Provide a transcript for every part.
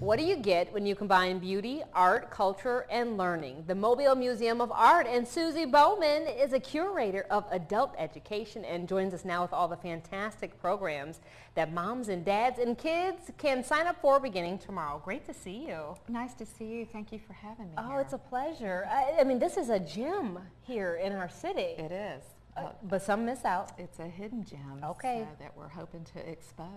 What do you get when you combine beauty, art, culture, and learning? The Mobile Museum of Art and Susie Bowman is a curator of adult education and joins us now with all the fantastic programs that moms and dads and kids can sign up for beginning tomorrow. Great to see you. Nice to see you. Thank you for having me Oh, here. it's a pleasure. I mean, this is a gem here in our city. It is. But some miss out. It's a hidden gem that we're hoping to expose.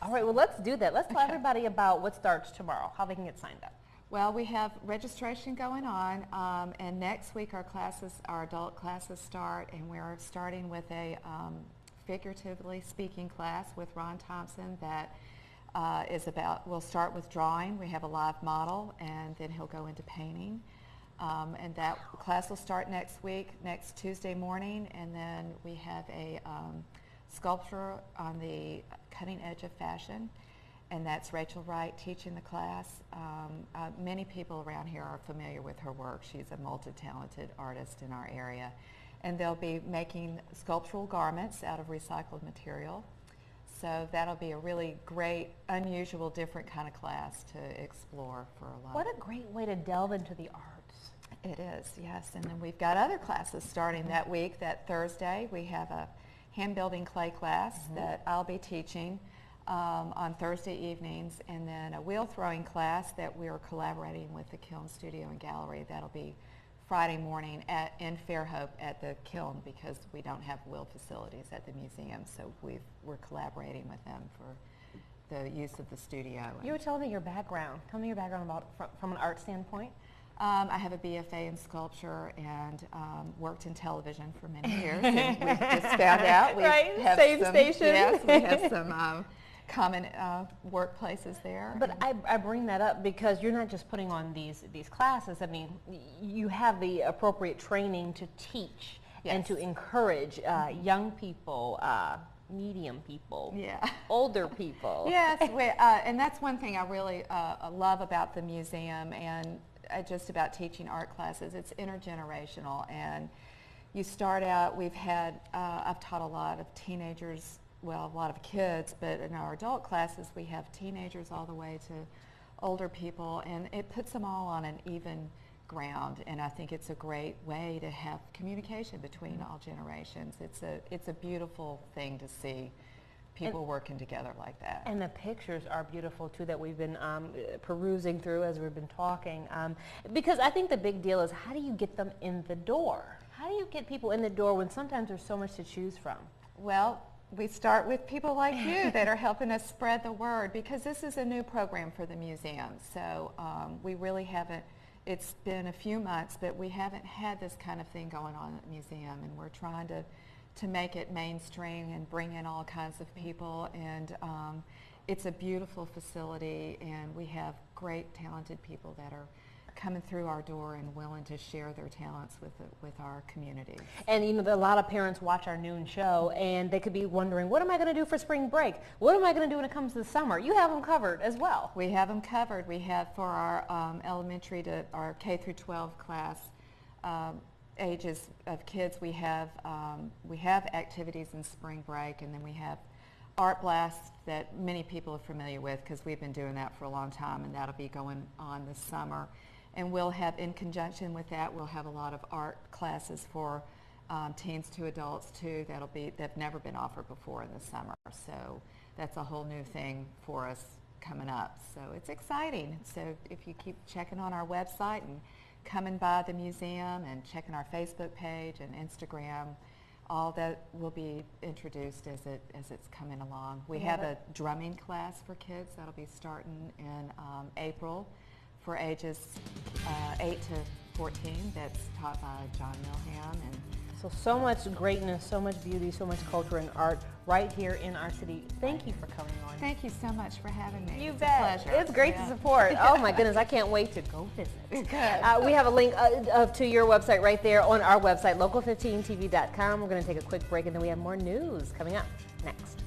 All right, well, let's do that. Let's tell everybody about what starts tomorrow, how they can get signed up. Well, we have registration going on, and next week our adult classes start, and we're starting with a figuratively speaking class with Ron Thompson that we'll start with drawing. We have a live model, and then he'll go into painting. And that class will start next week, next Tuesday morning, and then we have a sculpture on the cutting edge of fashion, and that's Rachel Wright teaching the class. Many people around here are familiar with her work. She's a multi-talented artist in our area, and they'll be making sculptural garments out of recycled material. So that'll be a really great, unusual, different kind of class to explore for a lot. What a great way to delve into the arts. It is, yes. And then we've got other classes starting that week. That Thursday, we have a hand-building clay class that I'll be teaching on Thursday evenings, and then a wheel-throwing class that we're collaborating with the Kiln Studio and Gallery. That'll be Friday morning in Fairhope at the Kiln, because we don't have wheel facilities at the museum, so we're collaborating with them for the use of the studio. You were telling me your background. Tell me your background from an art standpoint. I have a BFA in sculpture and worked in television for many years. And we've just found out we have same station. Yes, we have some common workplaces there. But I bring that up because you're not just putting on these classes. I mean, you have the appropriate training to teach and to encourage young people, medium people, older people. Yes, and that's one thing I really love about the museum and just about teaching art classes. It's intergenerational, and you start out, I've taught a lot of teenagers, well, a lot of kids, but in our adult classes we have teenagers all the way to older people, and it puts them all on an even ground, and I think it's a great way to have communication between all generations. It's a beautiful thing to see people working together like that. And the pictures are beautiful too that we've been perusing through as we've been talking, because I think the big deal is, how do you get them in the door? How do you get people in the door when sometimes there's so much to choose from? Well, we start with people like you that are helping us spread the word, because this is a new program for the museum. So we really haven't, it's been a few months, but we haven't had this kind of thing going on at the museum, and we're trying to make it mainstream and bring in all kinds of people, and it's a beautiful facility, and we have great talented people that are coming through our door and willing to share their talents with our community. And you know, a lot of parents watch our noon show, and they could be wondering, what am I going to do for spring break? What am I going to do when it comes to the summer? You have them covered as well. We have them covered. We have for our elementary to our K through 12 class ages of kids, we have activities in spring break, and then we have Art Blast that many people are familiar with, because we've been doing that for a long time, and that'll be going on this summer. And we'll have, in conjunction with that, we'll have a lot of art classes for teens to adults too that've never been offered before in the summer. So that's a whole new thing for us coming up. So it's exciting. So if you keep checking on our website and coming by the museum and checking our Facebook page and Instagram, all that will be introduced as it's coming along. We have a drumming class for kids that'll be starting in April for ages 8 to 14. That's taught by John Milham. And so much greatness, so much beauty, so much culture and art right here in our city. Thank you for coming on. Thank you so much for having me. You bet. It's a pleasure. It's great to support. Oh my goodness, I can't wait to go visit. Good. We have a link to your website right there on our website, local15tv.com. We're going to take a quick break, and then we have more news coming up next.